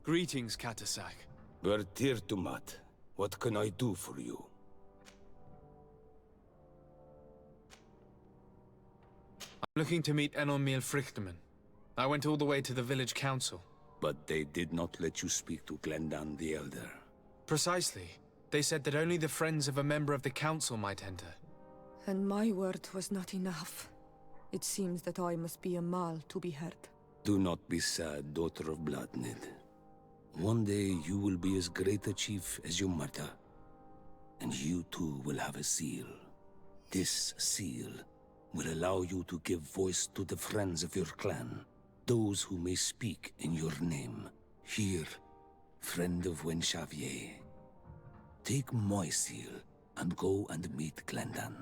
Greetings, Katasak. Bertirtumat, what can I do for you? I'm looking to meet Enormil Frichterman. I went all the way to the village council. But they did not let you speak to Glendan the Elder. Precisely. They said that only the friends of a member of the council might enter. And my word was not enough. It seems that I must be a Mal to be heard. Do not be sad, daughter of Bloodnid. One day you will be as great a chief as your mother. And you too will have a seal. This seal will allow you to give voice to the friends of your clan. Those who may speak in your name. Here, friend of Wenxavier. Take my seal and go and meet Glendan.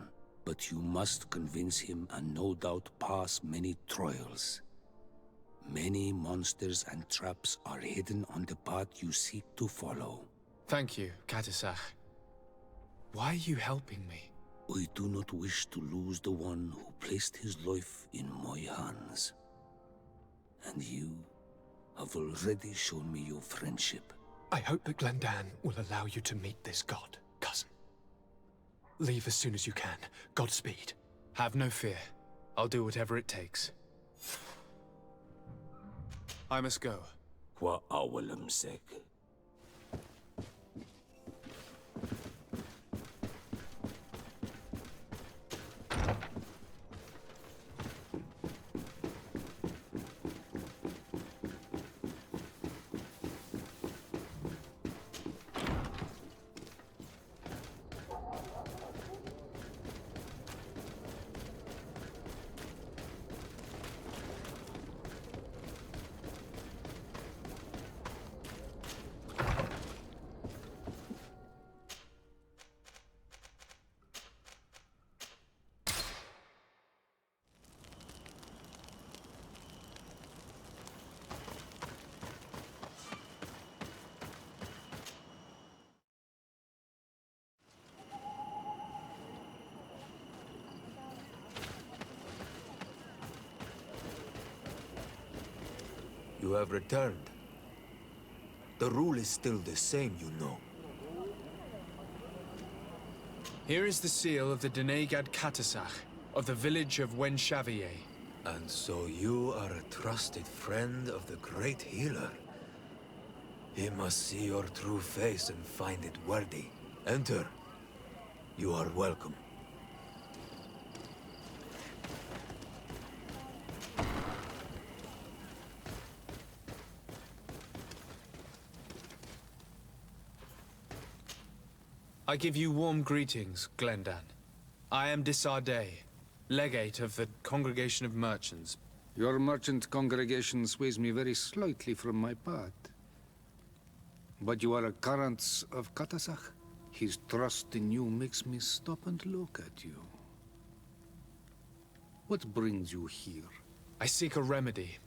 But you must convince him and no doubt pass many trials. Many monsters and traps are hidden on the path you seek to follow. Thank you, Katasak. Why are you helping me? I do not wish to lose the one who placed his life in my hands. And you have already shown me your friendship. I hope that Glendan will allow you to meet this god, cousin. Leave as soon as you can. Godspeed. Have no fear. I'll do whatever it takes. I must go. Wa awalam sek. You have returned. The rule is still the same, you know. Here is the seal of the Denegad Katasak, of the village of Wenxavier. And so you are a trusted friend of the great healer. He must see your true face and find it worthy. Enter. You are welcome. I give you warm greetings, Glendan. I am Disarday, legate of the Congregation of Merchants. Your merchant congregation sways me very slightly from my path. But you are a current of Katasak. His trust in you makes me stop and look at you. What brings you here? I seek a remedy.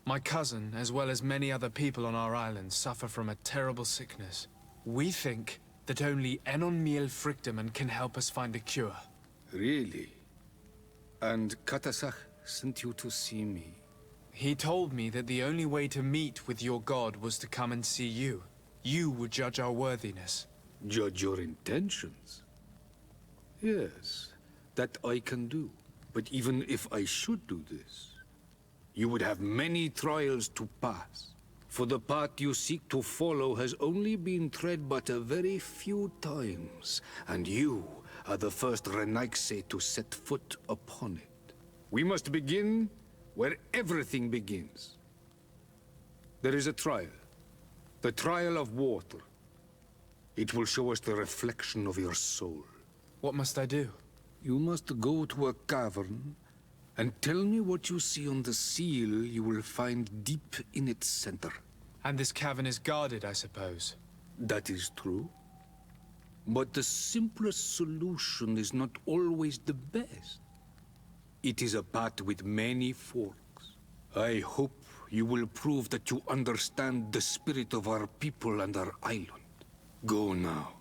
My cousin, as well as many other people on our island, suffer from a terrible sickness. We think that only Enormil Frichterman can help us find a cure. Really? And Katasak sent you to see me? He told me that the only way to meet with your god was to come and see you. You would judge our worthiness. Judge your intentions? Yes, that I can do. But even if I should do this, you would have many trials to pass. For the path you seek to follow has only been tread but a very few times, and you are the first Renaigse to set foot upon it. We must begin where everything begins. There is a trial. The trial of water. It will show us the reflection of your soul. What must I do? You must go to a cavern and tell me what you see on the seal you will find deep in its center. And this cavern is guarded, I suppose. That is true. But the simplest solution is not always the best. It is a path with many forks. I hope you will prove that you understand the spirit of our people and our island. Go now.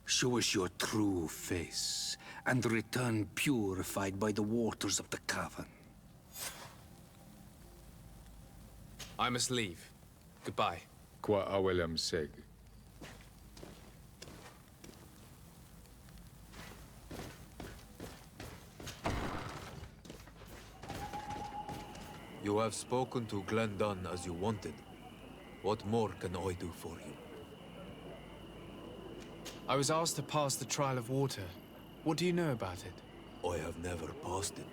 Show us your true face, and return purified by the waters of the cavern. I must leave. Goodbye. Qua awelam seg. You have spoken to Glendon as you wanted. What more can I do for you? I was asked to pass the trial of water. What do you know about it? I have never passed it.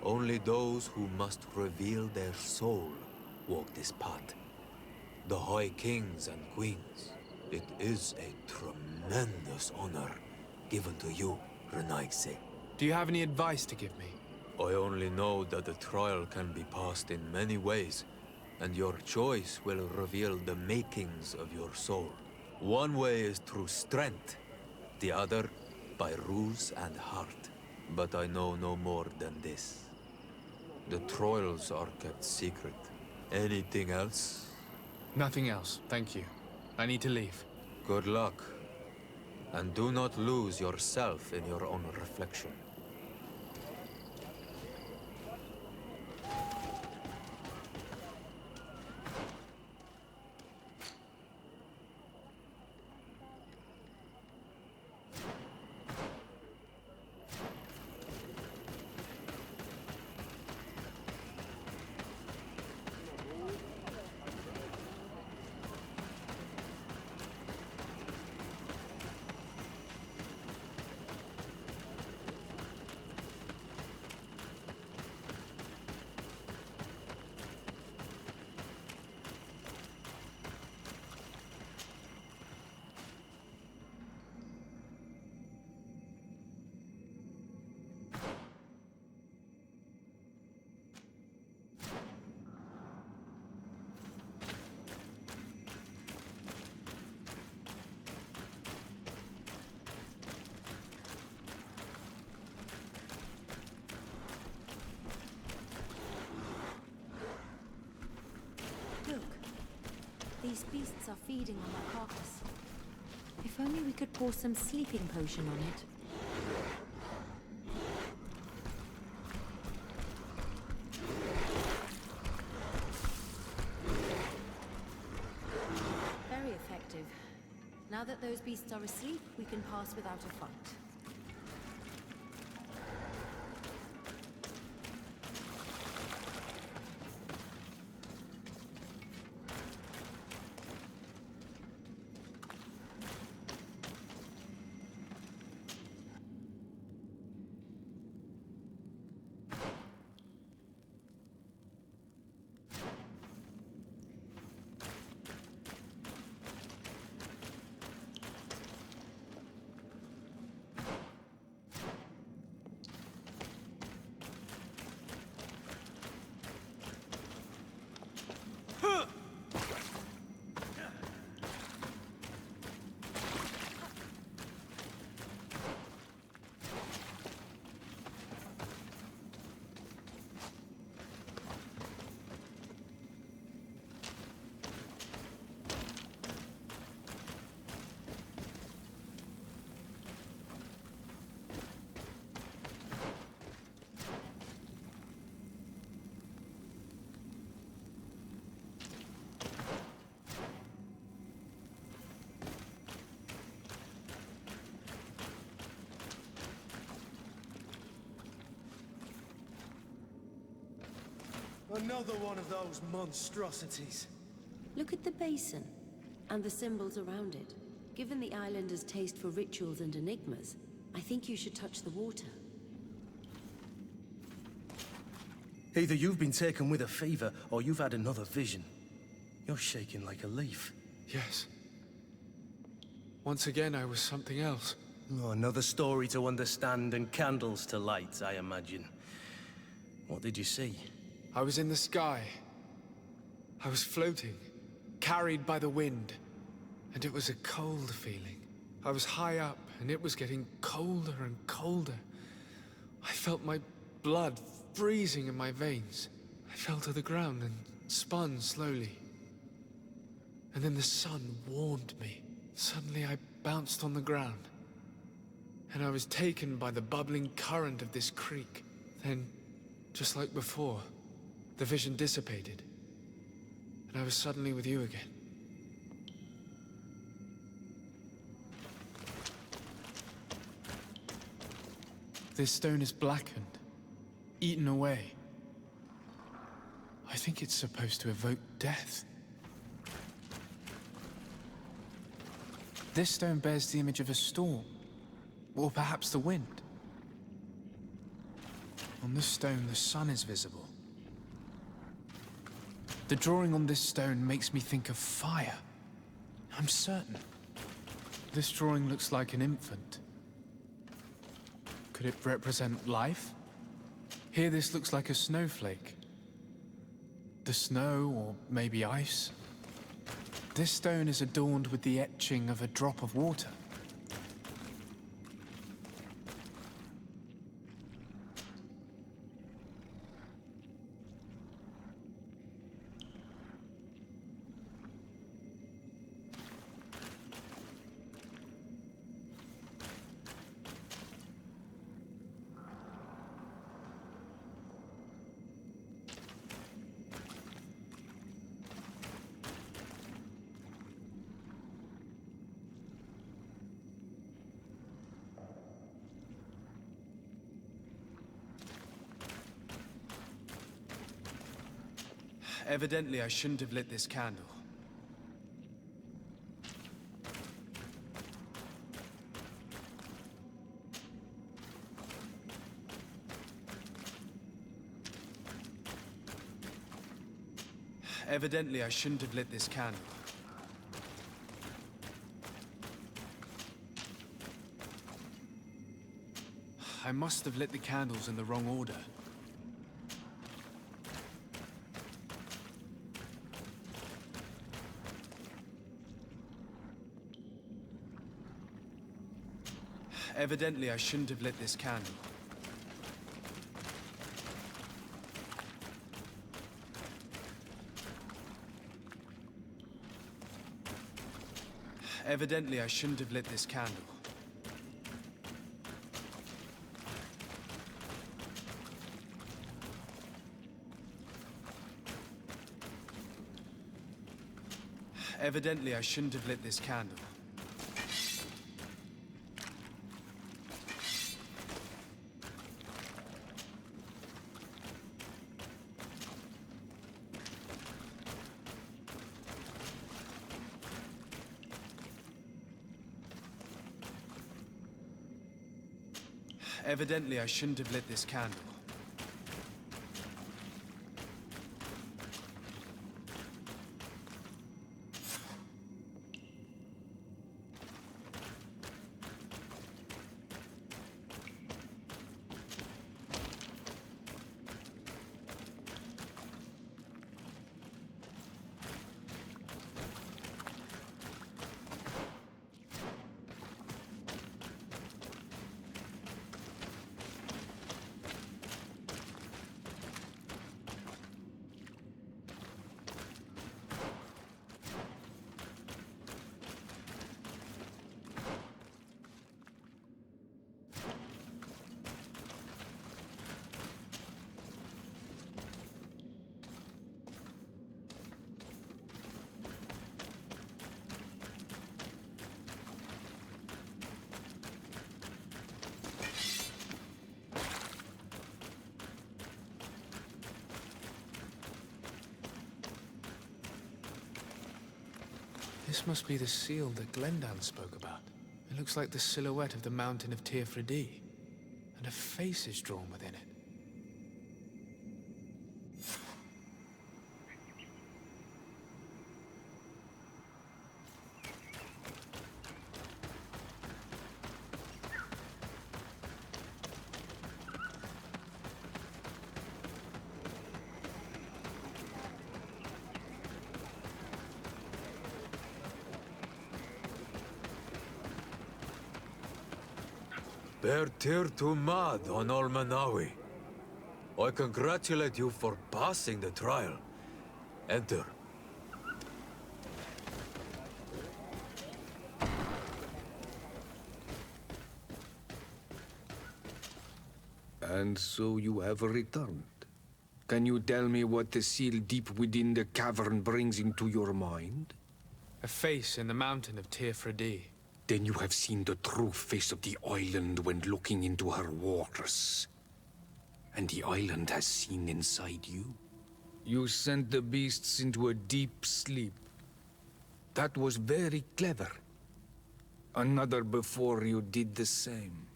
Only those who must reveal their soul walk this path. The High Kings and Queens. It is a tremendous honor given to you, Renaigse. Do you have any advice to give me? I only know that the trial can be passed in many ways, and your choice will reveal the makings of your soul. One way is through strength, the other by ruse and heart. But I know no more than this. The trials are kept secret. Anything else? Nothing else, thank you. I need to leave. Good luck. And do not lose yourself in your own reflection. Look, these beasts are feeding on that carcass. If only we could pour some sleeping potion on it. Very effective. Now that those beasts are asleep, we can pass without a fight. Another one of those monstrosities. Look at the basin, and the symbols around it. Given the islanders' taste for rituals and enigmas, I think you should touch the water. Either you've been taken with a fever, or you've had another vision. You're shaking like a leaf. Yes. Once again, I was something else. Oh, another story to understand and candles to light, I imagine. What did you see? I was in the sky. I was floating, carried by the wind. And it was a cold feeling. I was high up, and it was getting colder and colder. I felt my blood freezing in my veins. I fell to the ground and spun slowly. And then the sun warmed me. Suddenly I bounced on the ground. And I was taken by the bubbling current of this creek. Then, just like before, the vision dissipated. and I was suddenly with you again. This stone is blackened, eaten away. I think it's supposed to evoke death. This stone bears the image of a storm, or perhaps the wind. On this stone, the sun is visible. The drawing on this stone makes me think of fire. I'm certain. This drawing looks like an infant. Could it represent life? Here this looks like a snowflake. The snow, or maybe ice. This stone is adorned with the etching of a drop of water. Evidently, I shouldn't have lit this candle. Evidently, I shouldn't have lit this candle. I must have lit the candles in the wrong order. Evidently, I shouldn't have lit this candle. Evidently, I shouldn't have lit this candle. Evidently, I shouldn't have lit this candle. Evidently, I shouldn't have lit this candle. This must be the seal that Glendan spoke about. It looks like the silhouette of the mountain of Teofredi, and a face is drawn within it. Bear tir to mad on Olmanawi. I congratulate you for passing the trial. Enter. And so you have returned. Can you tell me what the seal deep within the cavern brings into your mind? A face in the mountain of Tirfredi. Then you have seen the true face of the island when looking into her waters. And the island has seen inside you. You sent the beasts into a deep sleep. That was very clever. Another before you did the same.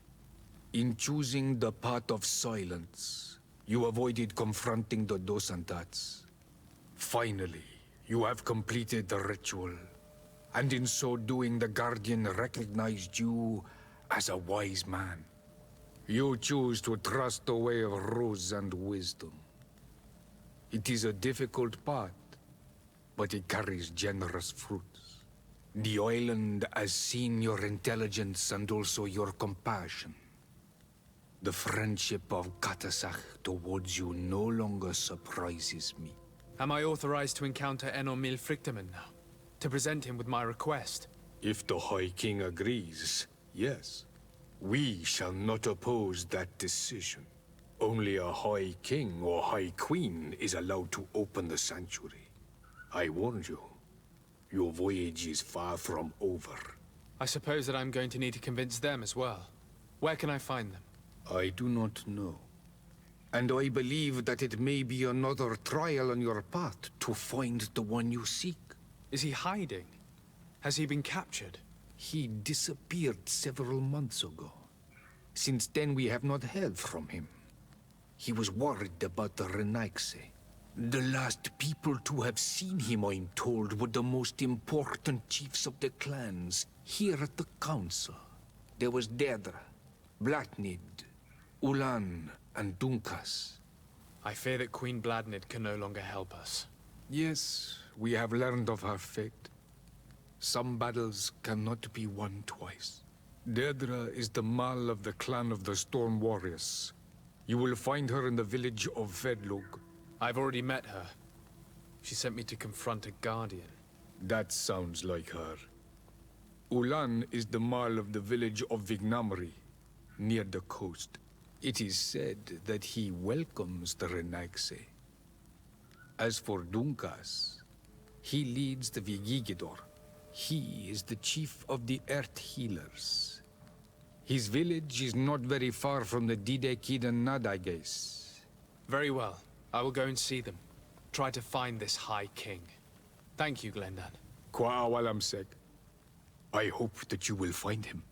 In choosing the path of silence, you avoided confronting the Dosantats. Finally, you have completed the ritual. And in so doing, the Guardian recognized you as a wise man. You choose to trust the way of rules and wisdom. It is a difficult path, but it carries generous fruits. The island has seen your intelligence and also your compassion. The friendship of Katasach towards you no longer surprises me. Am I authorized to encounter Enon Milfrictamen now? To present him with my request? If the High King agrees, yes. We shall not oppose that decision. Only a High King or High Queen is allowed to open the Sanctuary. I warned you. Your voyage is far from over. I suppose that I'm going to need to convince them as well. Where can I find them? I do not know. And I believe that it may be another trial on your path to find the one you seek. Is he hiding? Has he been captured? He disappeared several months ago. Since then we have not heard from him. He was worried about the Renaigse. The last people to have seen him, I'm told, were the most important chiefs of the clans here at the council. There was Deirdre, Blatnid, Ulan, and Dunkas. I fear that Queen Bladnid can no longer help us. Yes, we have learned of her fate. Some battles cannot be won twice. Deirdre is the Mal of the clan of the Storm Warriors. You will find her in the village of Vedlug. I've already met her. She sent me to confront a guardian. That sounds like her. Ulan is the Mal of the village of Vignamri, near the coast. It is said that he welcomes the Renaigse. As for Dunkas, he leads the Vigigidor. He is the chief of the Earth Healers. His village is not very far from the Didekid and Nadages. Very well. I will go and see them. Try to find this High King. Thank you, Glendan. Kwa awalamsek. I hope that you will find him.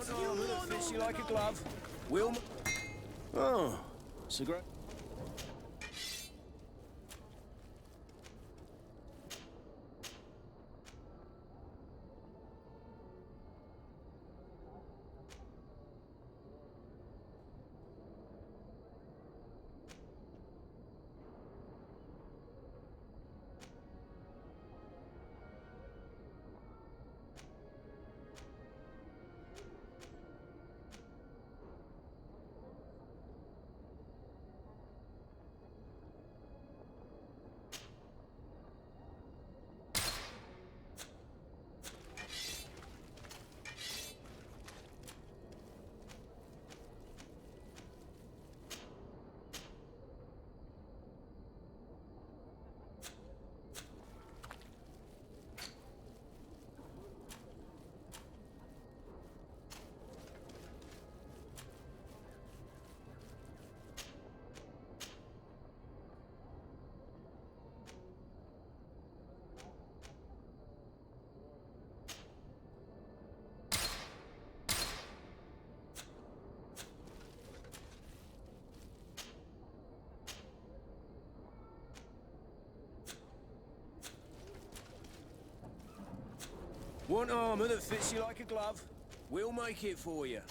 Want armor that fits you like a glove? Will... Oh, it's a great... Want armor that fits you like a glove? We'll make it for you.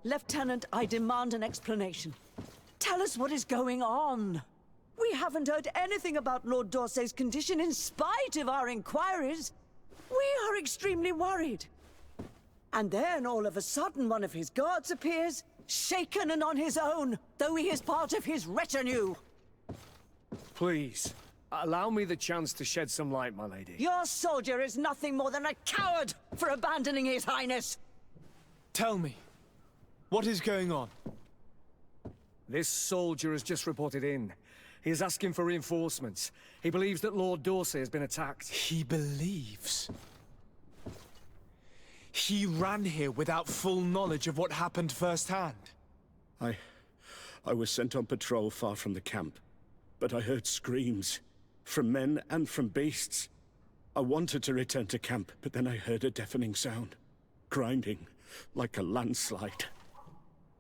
Lieutenant, I demand an explanation. Tell us what is going on. We haven't heard anything about Lord D'Orsay's condition in spite of our inquiries. We are extremely worried. And then all of a sudden one of his guards appears, shaken and on his own, though he is part of his retinue. Please, allow me the chance to shed some light, my lady. Your soldier is nothing more than a coward for abandoning his highness. Tell me, what is going on? This soldier has just reported in. He is asking for reinforcements. He believes that Lord D'Orsay has been attacked. He believes? He ran here without full knowledge of what happened firsthand. I was sent on patrol far from the camp, but I heard screams, from men and from beasts. I wanted to return to camp, but then I heard a deafening sound, grinding, like a landslide.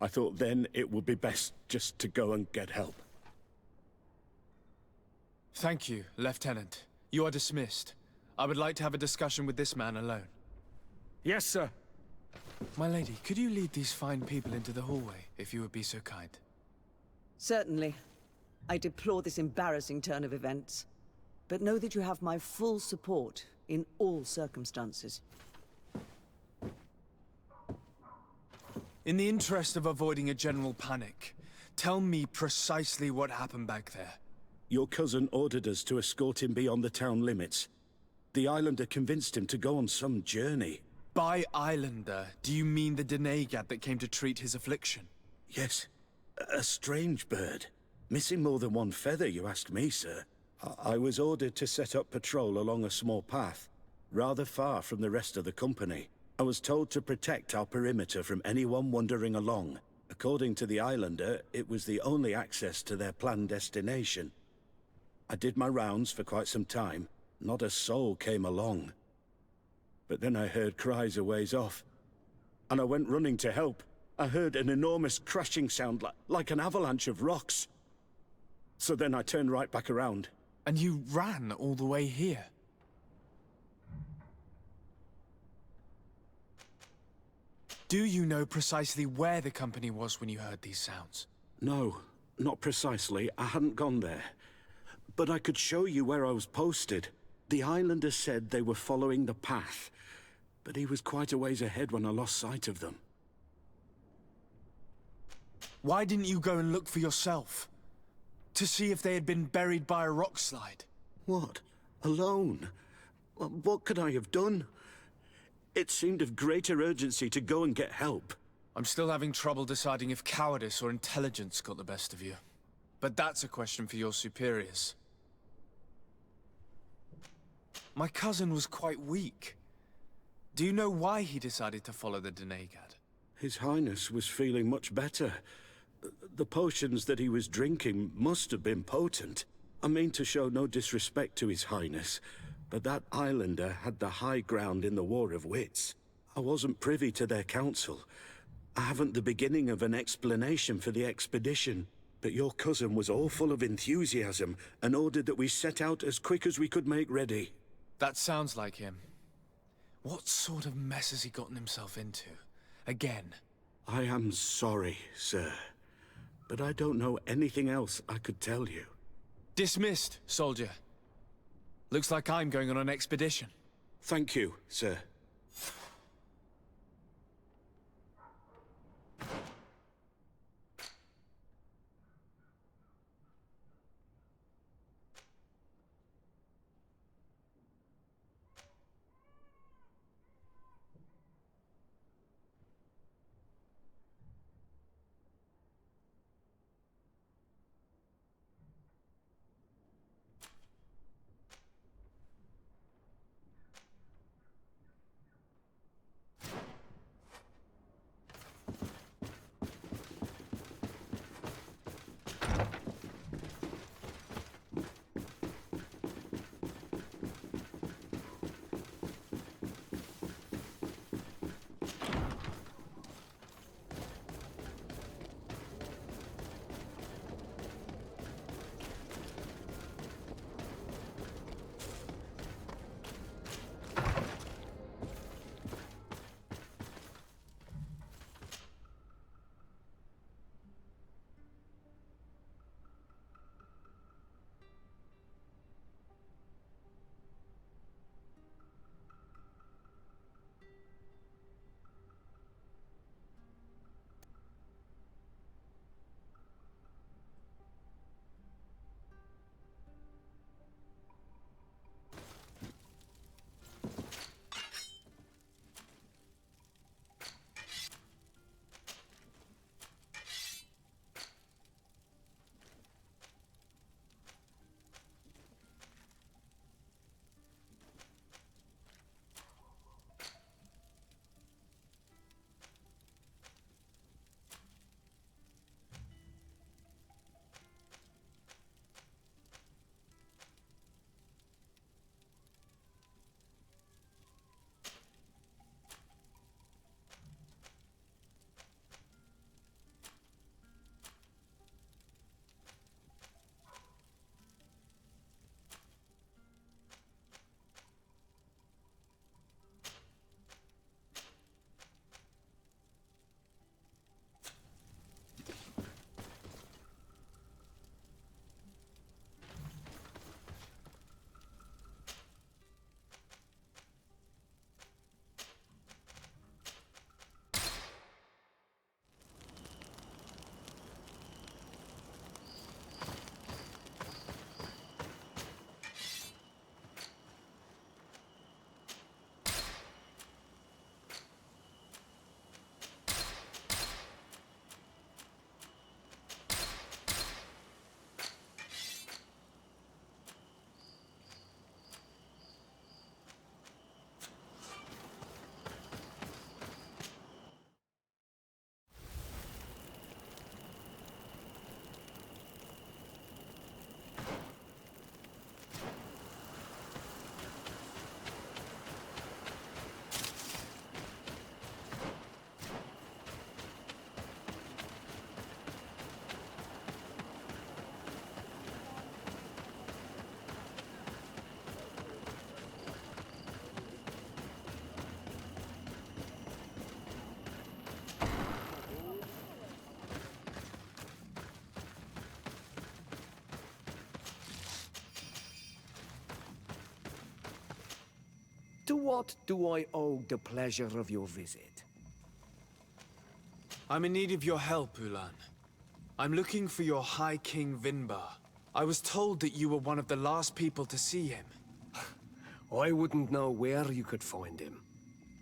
I thought then it would be best just to go and get help. Thank you, Lieutenant. You are dismissed. I would like to have a discussion with this man alone. Yes, sir. My lady, could you lead these fine people into the hallway, if you would be so kind? Certainly. I deplore this embarrassing turn of events. But know that you have my full support in all circumstances. In the interest of avoiding a general panic, tell me precisely what happened back there. Your cousin ordered us to escort him beyond the town limits. The Islander convinced him to go on some journey. By Islander, do you mean the Denegad that came to treat his affliction? Yes, a strange bird. Missing more than one feather, you ask me, sir. I was ordered to set up patrol along a small path, rather far from the rest of the company. I was told to protect our perimeter from anyone wandering along. According to the Islander, it was the only access to their planned destination. I did my rounds for quite some time. Not a soul came along. But then I heard cries a ways off, and I went running to help. I heard an enormous crashing sound like an avalanche of rocks. So then I turned right back around. And you ran all the way here? Do you know precisely where the company was when you heard these sounds? No, not precisely. I hadn't gone there. But I could show you where I was posted. The Islander said they were following the path, but he was quite a ways ahead when I lost sight of them. Why didn't you go and look for yourself? to see if they had been buried by a rock slide. What? Alone? What could I have done? It seemed of greater urgency to go and get help. I'm still having trouble deciding if cowardice or intelligence got the best of you. But that's a question for your superiors. My cousin was quite weak. Do you know why he decided to follow the Dorhad? His Highness was feeling much better. The potions that he was drinking must have been potent. I mean to show no disrespect to His Highness, but that islander had the high ground in the War of Wits. I wasn't privy to their counsel. I haven't the beginning of an explanation for the expedition, but your cousin was all full of enthusiasm and ordered that we set out as quick as we could make ready. That sounds like him. What sort of mess has he gotten himself into? Again? I am sorry, sir, but I don't know anything else I could tell you. Dismissed, soldier. Looks like I'm going on an expedition. Thank you, sir. To what do I owe the pleasure of your visit? I'm in need of your help, Ulan. I'm looking for your High King Vinbar. I was told that you were one of the last people to see him. I wouldn't know where you could find him.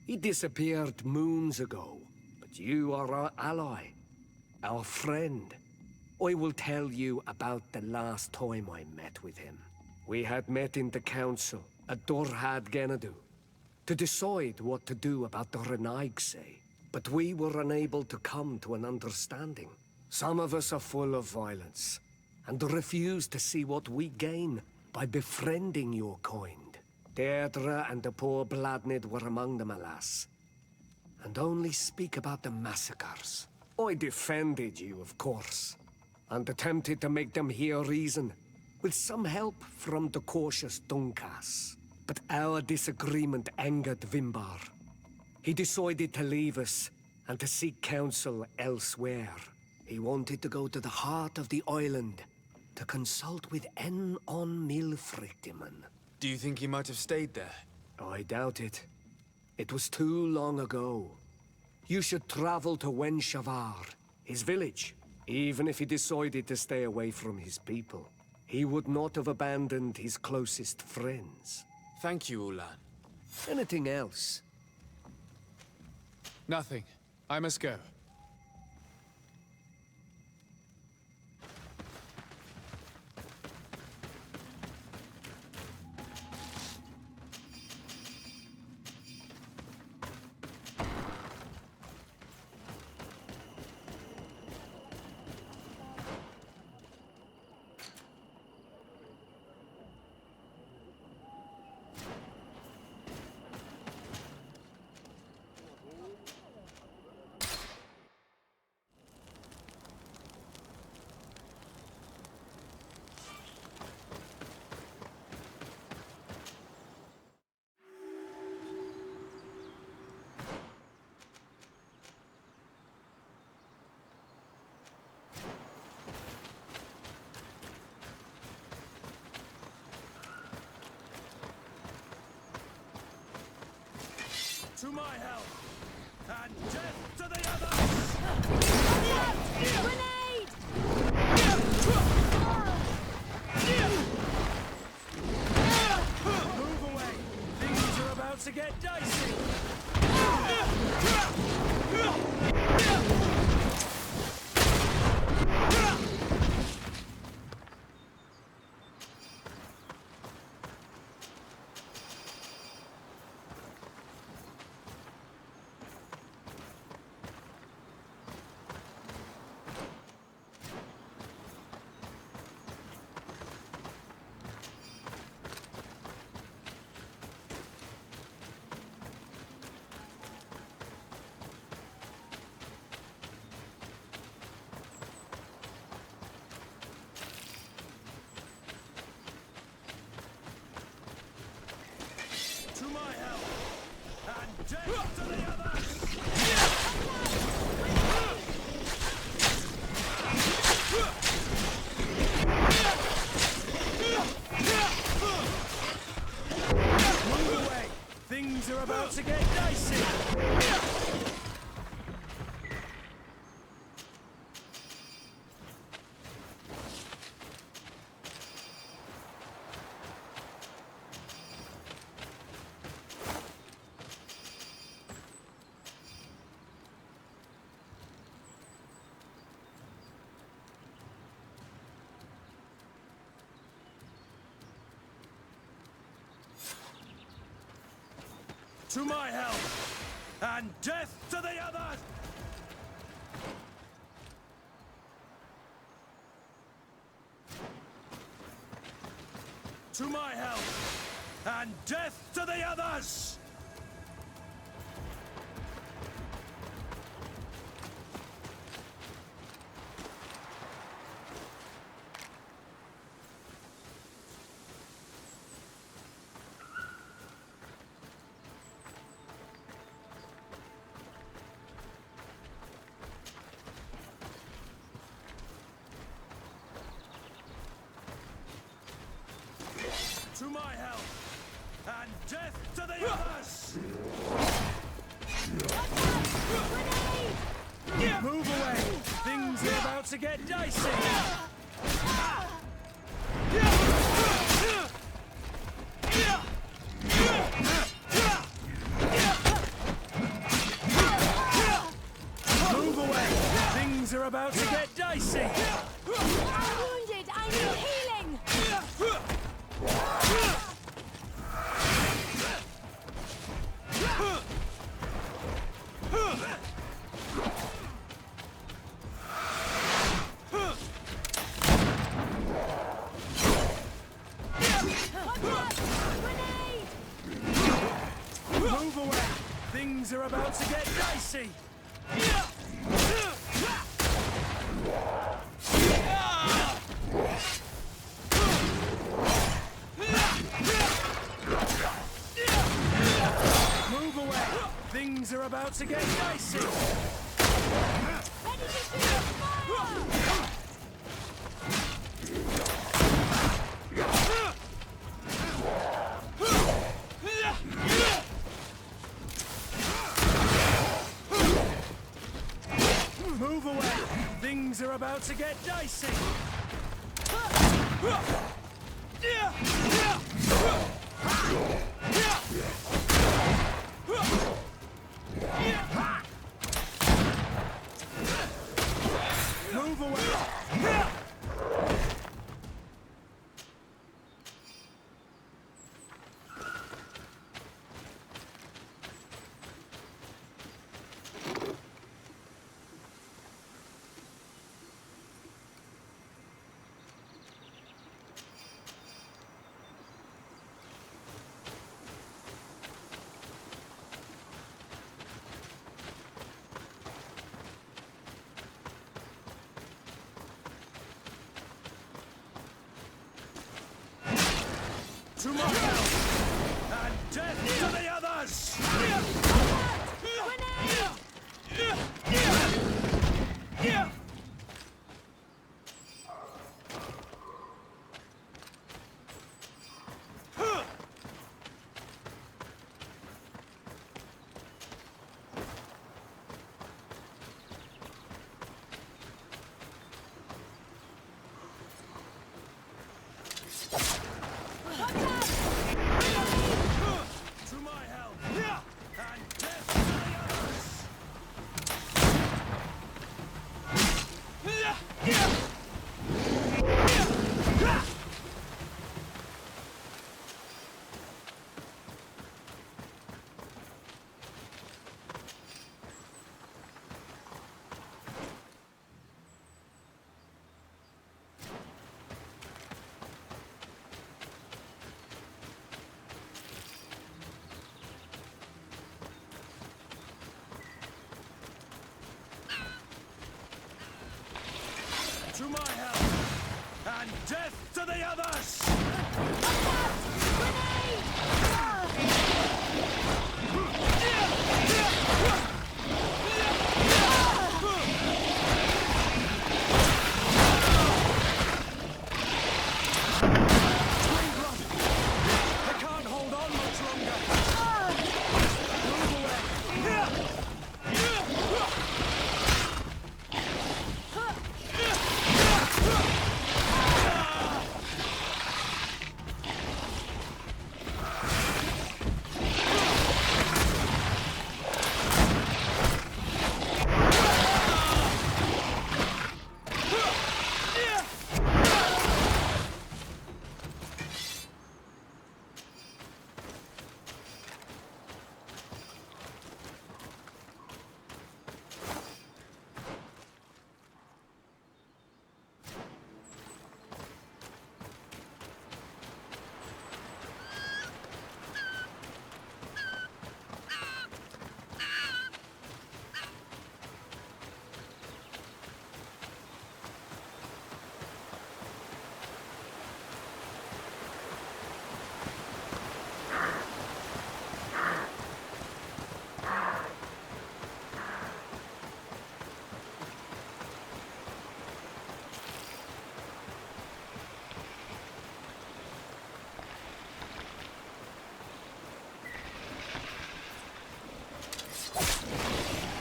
He disappeared moons ago, but you are our ally, our friend. I will tell you about the last time I met with him. We had met in the council at Dorhad Genadu to decide what to do about the Renaigse, but we were unable to come to an understanding. Some of us are full of violence, and refuse to see what we gain by befriending your kind. Deirdre and the poor Bladnid were among them, alas, and only speak about the massacres. I defended you, of course, and attempted to make them hear reason, with some help from the cautious Dunkas. But our disagreement angered Vimbar. He decided to leave us and to seek counsel elsewhere. He wanted to go to the heart of the island to consult with on Milfrictiman. Do you think he might have stayed there? I doubt it. It was too long ago. You should travel to Wenshavar, his village. Even if he decided to stay away from his people, he would not have abandoned his closest friends. Thank you, Ulan. Anything else? Nothing. I must go. To my help! And death to the others! Grenade! Move away! Things are about to get dicey! To my help! And death to the others! Move away! Things are about to get dicey! To my help! And death to the others! To my help! And death to the others! To my help! And death to the others! Move away! Things are about to get dicey! Dicey! I'm wounded! I need healing! Move away! Things are about to get dicey! Move away! Things are about to get dicey! Ready to shoot! Fire! Move away! Things are about to get dicey! Move away! To my help! And death to the others! To my help! And death to the others! To my help! And death to the others! I can't hold on much longer! Move away!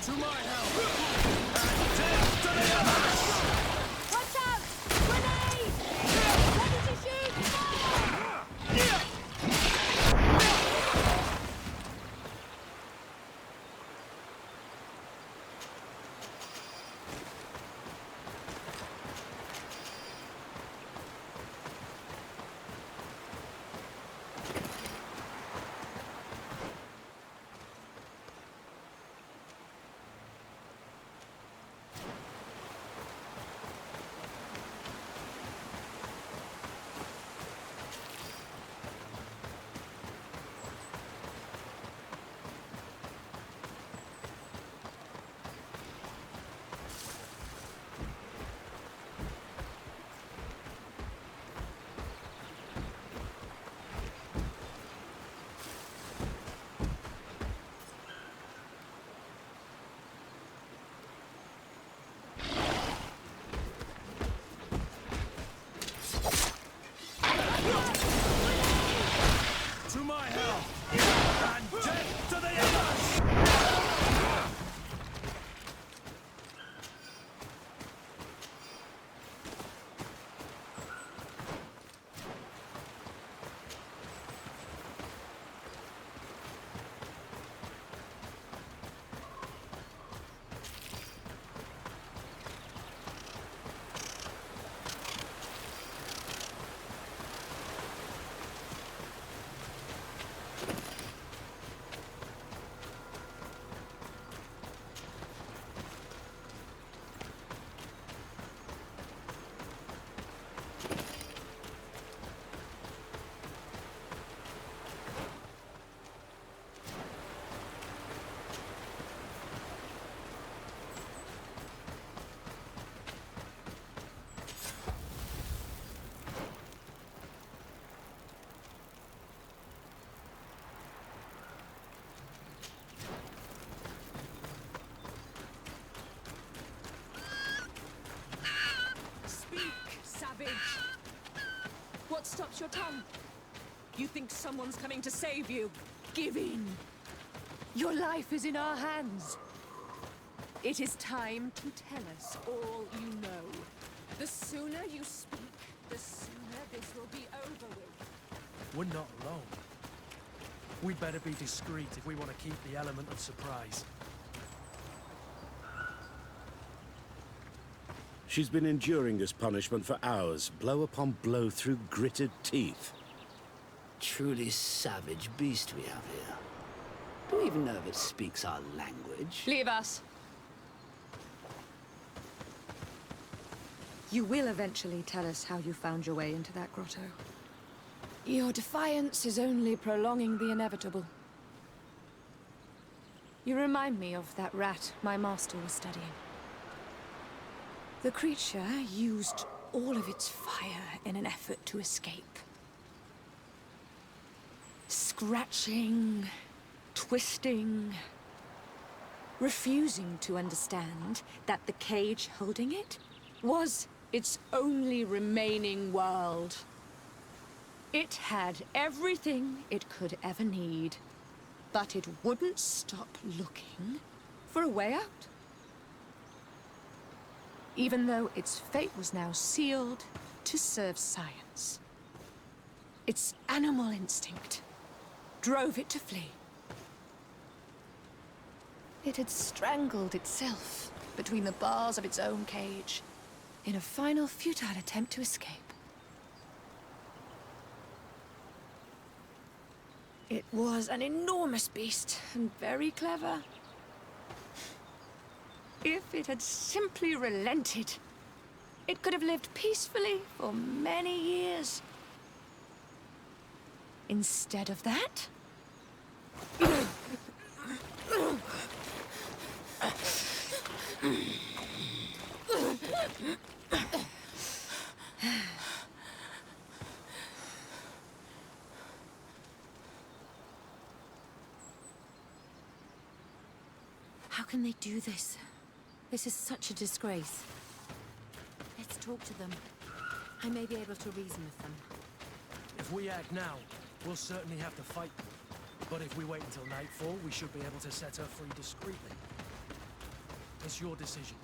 To my help! And death to the others! Watch out! Grenade! Ready to shoot! Fire! down! You think someone's coming to save you? Give in! Your life is in our hands. It is time to tell us all you know. The sooner you speak, the sooner this will be over with. We're not alone. We'd better be discreet if we want to keep the element of surprise. She's been enduring this punishment for hours, blow upon blow through gritted teeth. Truly savage beast we have here. Do we even know if it speaks our language? Leave us. You will eventually tell us how you found your way into that grotto. Your defiance is only prolonging the inevitable. You remind me of that rat my master was studying. The creature used all of its fire in an effort to escape. Scratching, twisting, refusing to understand that the cage holding it was its only remaining world. It had everything it could ever need, but it wouldn't stop looking for a way out. Even though its fate was now sealed to serve science. Its animal instinct drove it to flee. It had strangled itself between the bars of its own cage in a final futile attempt to escape. It was an enormous beast and very clever. If it had simply relented, it could have lived peacefully for many years. Instead of that... How can they do this? This is such a disgrace. Let's talk to them. I may be able to reason with them. If we act now, we'll certainly have to fight them. But if we wait until nightfall, we should be able to set her free discreetly. It's your decision.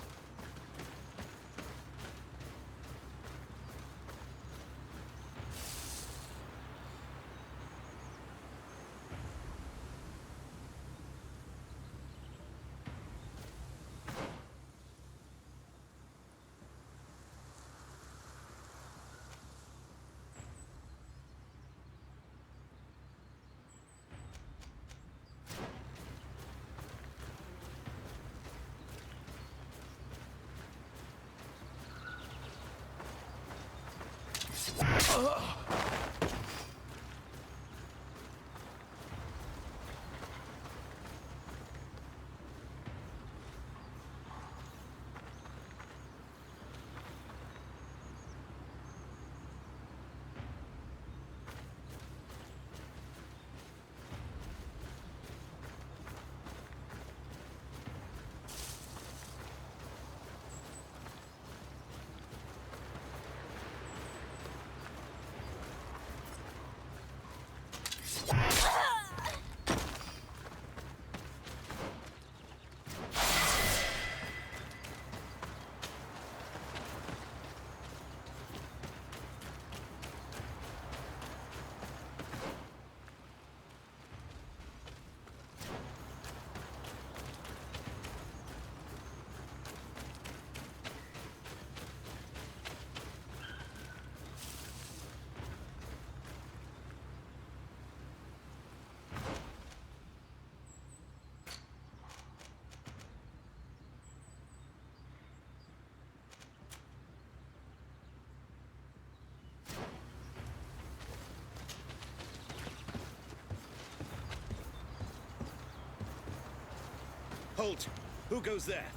Halt! Who goes there?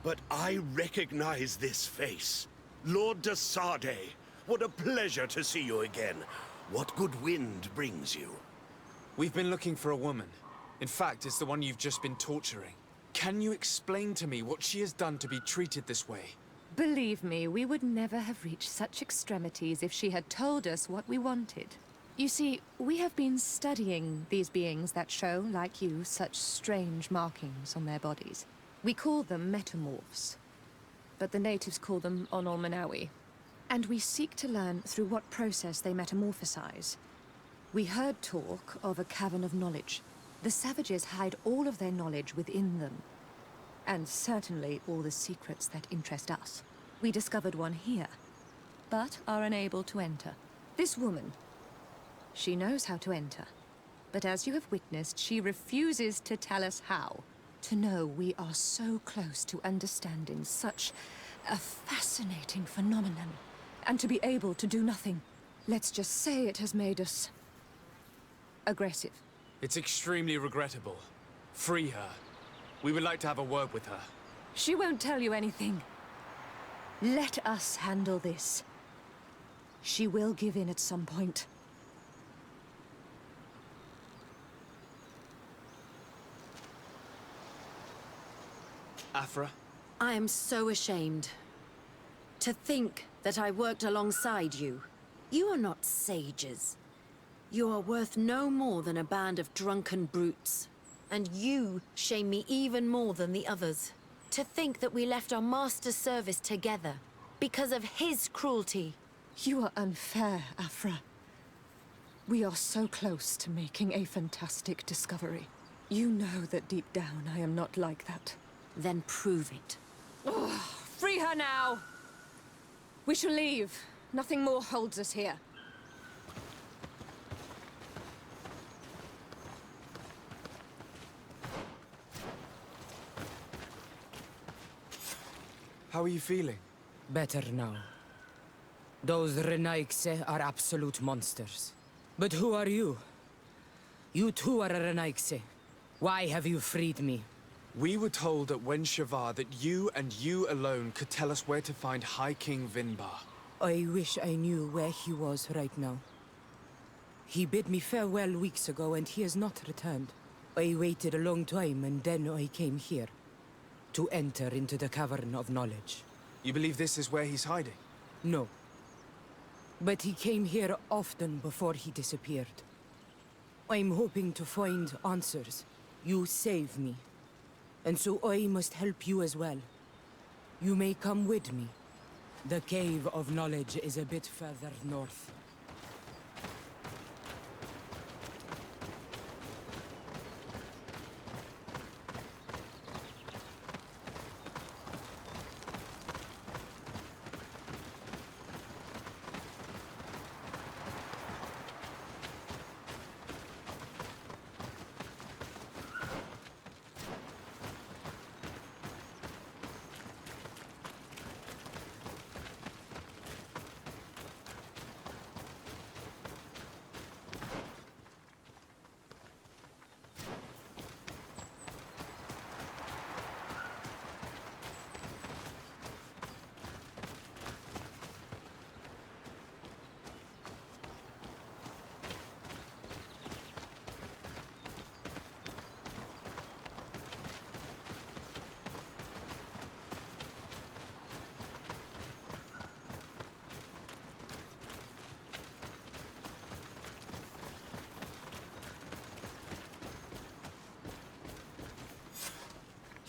But I recognize this face. Lord de Sardet. What a pleasure to see you again. What good wind brings you? We've been looking for a woman. In fact, it's the one you've just been torturing. Can you explain to me what she has done to be treated this way? Believe me, we would never have reached such extremities if she had told us what we wanted. You see, we have been studying these beings that show, like you, such strange markings on their bodies. We call them metamorphs, but the natives call them Onol-Manawi. And we seek to learn through what process they metamorphosize. We heard talk of a Cavern of Knowledge. The savages hide all of their knowledge within them. And certainly all the secrets that interest us. We discovered one here, but are unable to enter. This woman, she knows how to enter. But as you have witnessed, she refuses to tell us how. To know we are so close to understanding such a fascinating phenomenon. And to be able to do nothing. Let's just say it has made us aggressive. It's extremely regrettable. Free her. We would like to have a word with her. She won't tell you anything. Let us handle this. She will give in at some point. Afra? I am so ashamed. To think that I worked alongside you. You are not sages. You are worth no more than a band of drunken brutes. And you shame me even more than the others. To think that we left our master's service together because of his cruelty. You are unfair, Afra. We are so close to making a fantastic discovery. You know that deep down I am not like that. Then prove it. Ugh, free her now! We shall leave. Nothing more holds us here. How are you feeling? Better now. Those Renaigse are absolute monsters. But who are you? You too are a Renaigse. Why have you freed me? We were told at Wen Shavar that you and you alone could tell us where to find High King Vinbar. I wish I knew where he was right now. He bid me farewell weeks ago and he has not returned. I waited a long time and then I came here. To enter into the Cavern of Knowledge. You believe this is where he's hiding? No. But he came here often before he disappeared. I'm hoping to find answers. You saved me. And so I must help you as well. You may come with me. The Cave of Knowledge is a bit further north.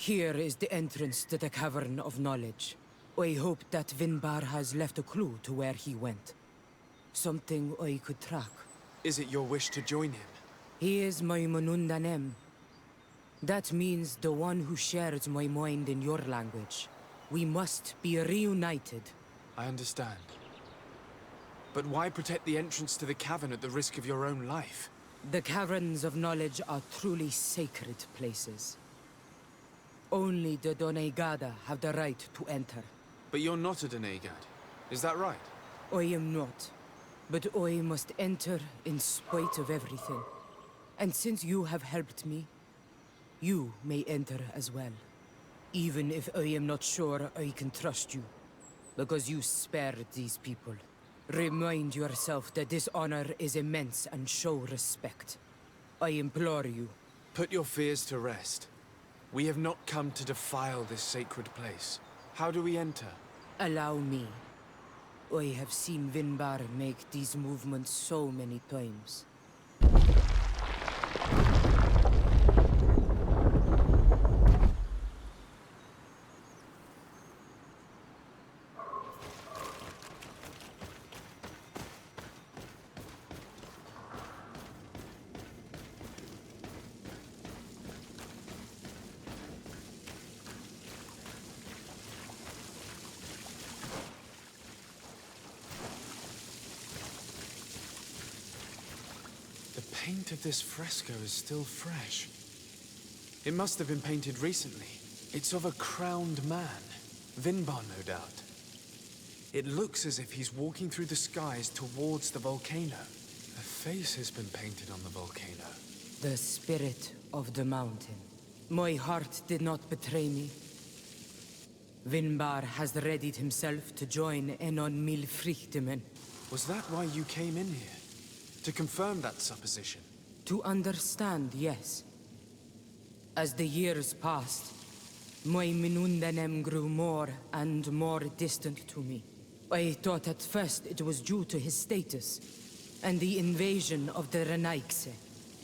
Here is the entrance to the Cavern of Knowledge. I hope that Vinbar has left a clue to where he went. Something I could track. Is it your wish to join him? He is my Manundanem. That means the one who shares my mind in your language. We must be reunited. I understand. But why protect the entrance to the cavern at the risk of your own life? The Caverns of Knowledge are truly sacred places. Only the Doneigada have the right to enter. But you're not a Doneigad, is that right? I am not. But I must enter in spite of everything. And since you have helped me, you may enter as well. Even if I am not sure I can trust you. Because you spared these people. Remind yourself that this honor is immense and show respect. I implore you. Put your fears to rest. We have not come to defile this sacred place. How do we enter? Allow me. I have seen Vinbar make these movements so many times. The paint of this fresco is still fresh. It must have been painted recently. It's of a crowned man. Vinbar, no doubt. It looks as if he's walking through the skies towards the volcano. A face has been painted on the volcano. The spirit of the mountain. My heart did not betray me. Vinbar has readied himself to join Enon Milfrichtemen. Was that why you came in here? To confirm that supposition? To understand, yes. As the years passed, my Minundanem grew more and more distant to me. I thought at first it was due to his status and the invasion of the Renaigse.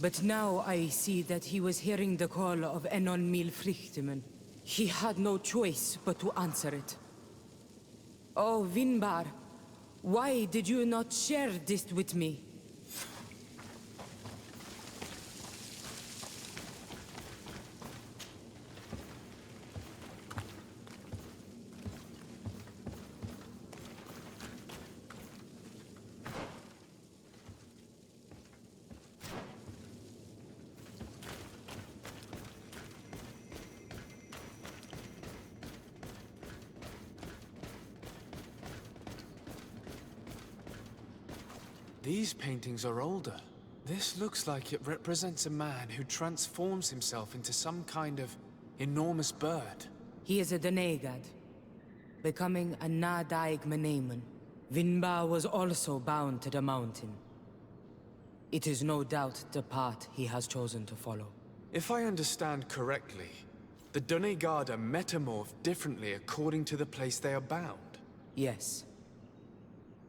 But now I see that he was hearing the call of Enon Milfrichtemen. He had no choice but to answer it. Oh, Vinbar, why did you not share this with me? These paintings are older. This looks like it represents a man who transforms himself into some kind of enormous bird. He is a Donegad, becoming a Nadaig Meneman. Vinbar was also bound to the mountain. It is no doubt the path he has chosen to follow. If I understand correctly, the Donegad are metamorphed differently according to the place they are bound. Yes.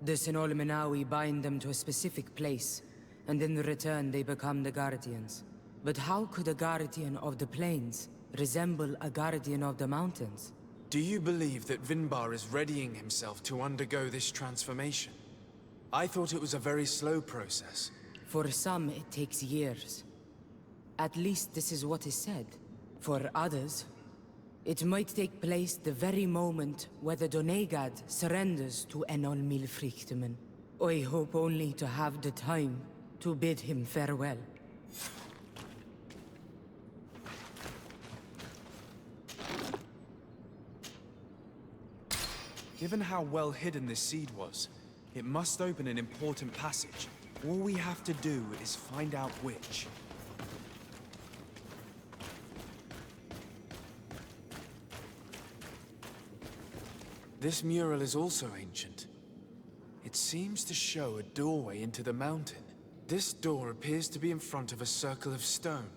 The Sinolmenawi bind them to a specific place, and in return they become the Guardians. But how could a Guardian of the Plains resemble a Guardian of the Mountains? Do you believe that Vinbar is readying himself to undergo this transformation? I thought it was a very slow process. For some, it takes years. At least this is what is said. For others, it might take place the very moment where the Donegad surrenders to Enol Milfrichtemen. I hope only to have the time to bid him farewell. Given how well hidden this seed was, it must open an important passage. All we have to do is find out which. This mural is also ancient. It seems to show a doorway into the mountain. This door appears to be in front of a circle of stone.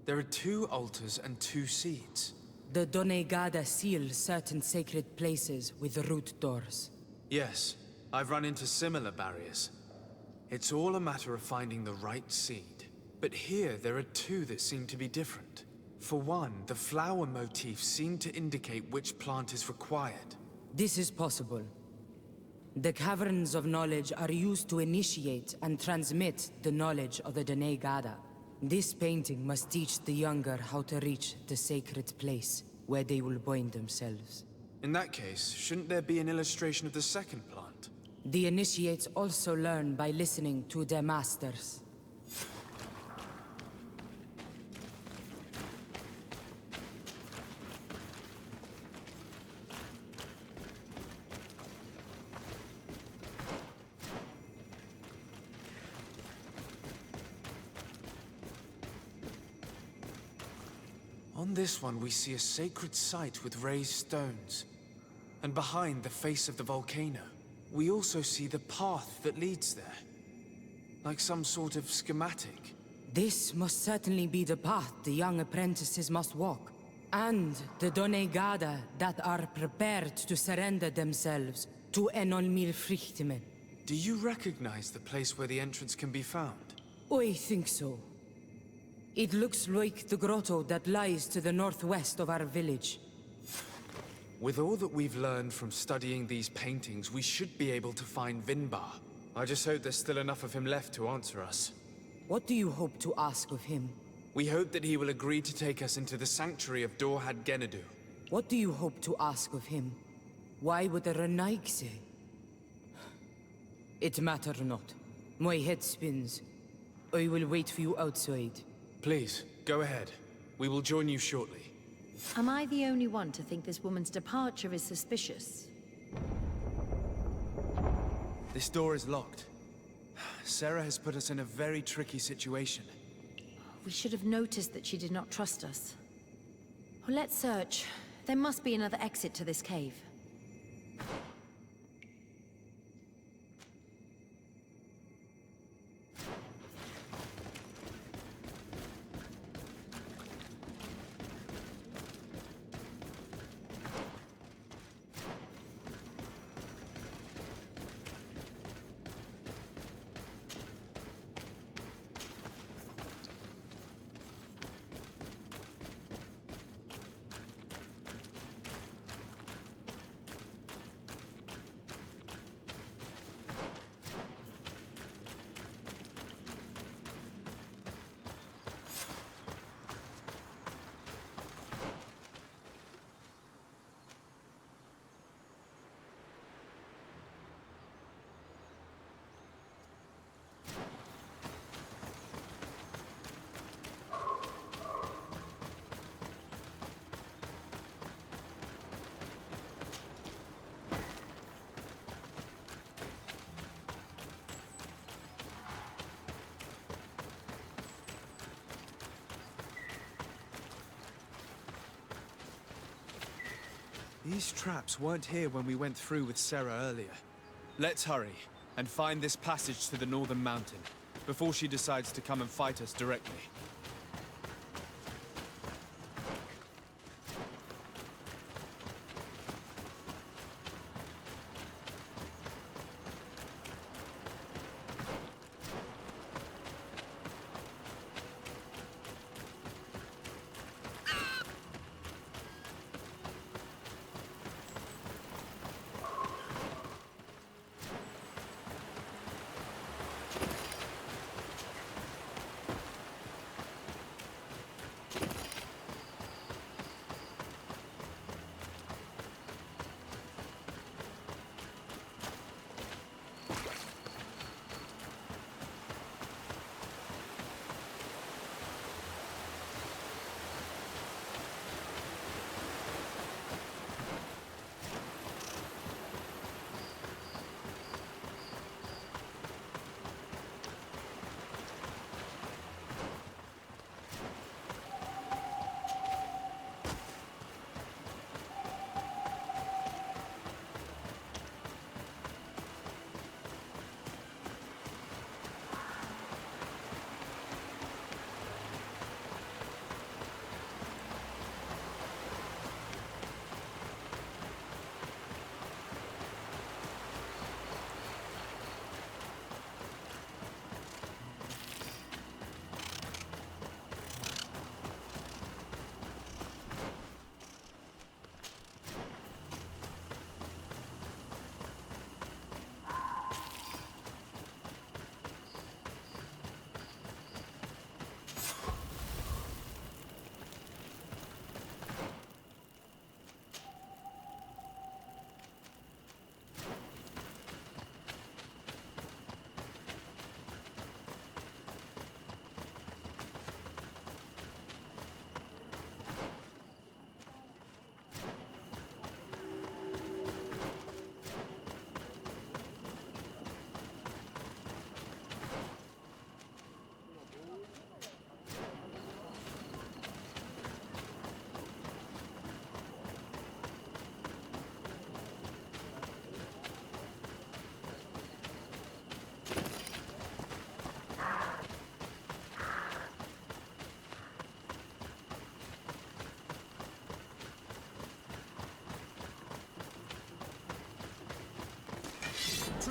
There are 2 altars and 2 seeds. The Donegada seal certain sacred places with root doors. Yes, I've run into similar barriers. It's all a matter of finding the right seed. But here there are 2 that seem to be different. For one, the flower motifs seem to indicate which plant is required. This is possible. The Caverns of Knowledge are used to initiate and transmit the knowledge of the Donegada. This painting must teach the younger how to reach the sacred place, where they will bind themselves. In that case, shouldn't there be an illustration of the second plant? The initiates also learn by listening to their masters. On this one, we see a sacred site with raised stones. And behind the face of the volcano, we also see the path that leads there. Like some sort of schematic. This must certainly be the path the young apprentices must walk. And the Donegada that are prepared to surrender themselves to Enolmir Frichtmen. Do you recognize the place where the entrance can be found? I think so. It looks like the grotto that lies to the northwest of our village. With all that we've learned from studying these paintings, we should be able to find Vinbar. I just hope there's still enough of him left to answer us. What do you hope to ask of him? We hope that he will agree to take us into the Sanctuary of Dorhad. What do you hope to ask of him? Why would a Renaig say? It matter not. My head spins. I will wait for you outside. Please, go ahead. We will join you shortly. Am I the only one to think this woman's departure is suspicious? This door is locked. Sarah has put us in a very tricky situation. We should have noticed that she did not trust us. Well, let's search. There must be another exit to this cave. These traps weren't here when we went through with Sarah earlier. Let's hurry and find this passage to the northern mountain before she decides to come and fight us directly.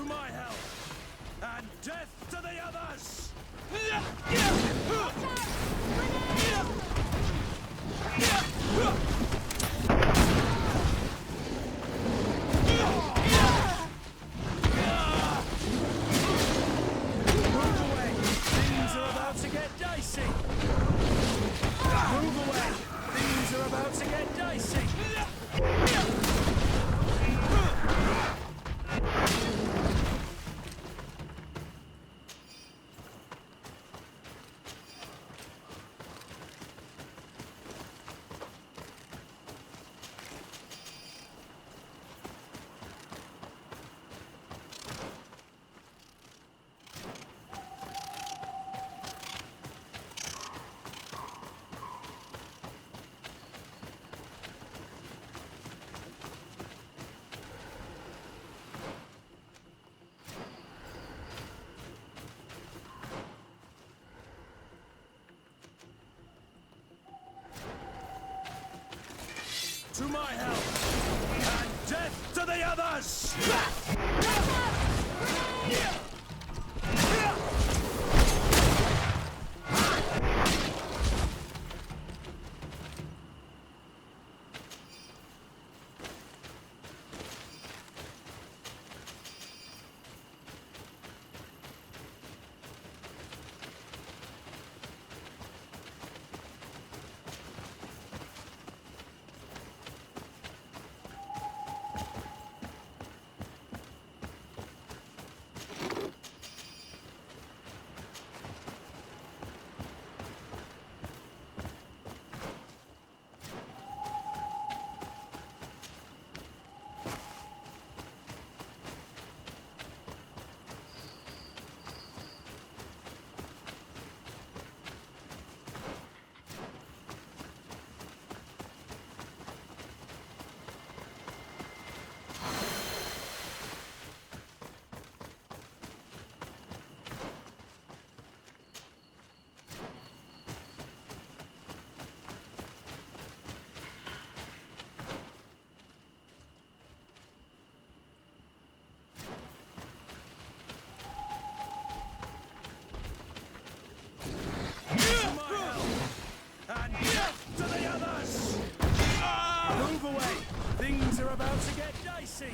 To my help! And death to the others! Move away! Things are about to get dicey! Move away! Things are about to get dicey! To my help! And death to the others! Things are about to get dicey!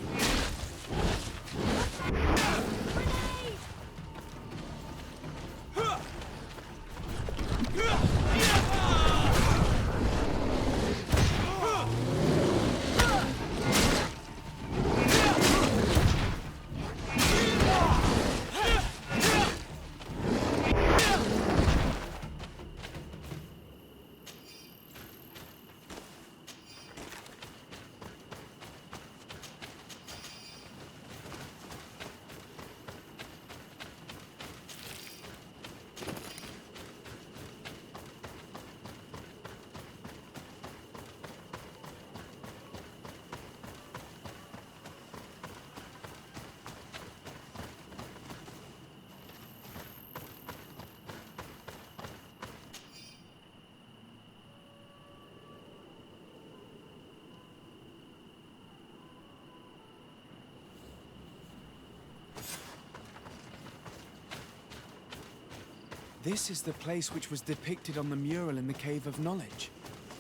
This is the place which was depicted on the mural in the Cave of Knowledge.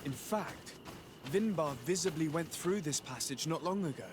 In fact, Vinbar visibly went through this passage not long ago.